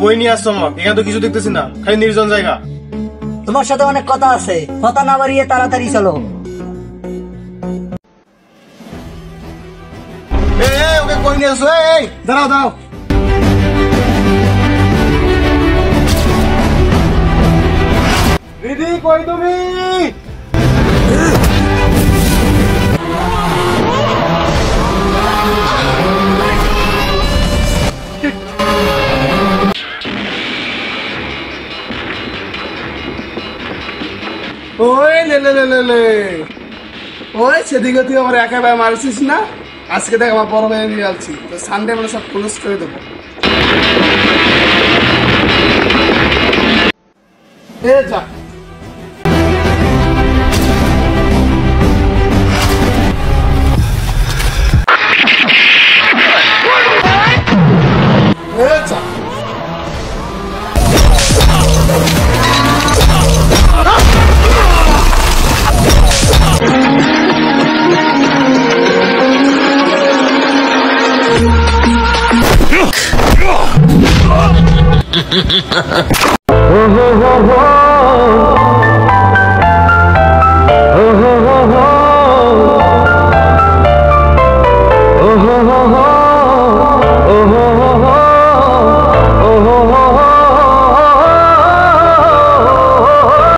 কই নিয়ে আসছো আমাকে? এখানে তো কিছু দেখতেছি না, খালি নির্জন জায়গা। তোমার সাথে অনেক কথা আছে, কথা না বাড়িয়ে তাড়াতাড়ি চলো। ওকে কই নিয়ে আসছো? এই দাঁড়াও দাঁড়াও। দিদি কই তুমি? ওই লে লে লে লে লে ওই সেদিকে তুই আমার একেবারে মারছিস না। আজকে দেখ আমার বড় মেয়ে নিয়ে যাচ্ছি, তো সানডে মানে সব ক্লোজ করে দেবো। এ যা এ যা oh, oh, oh, oh.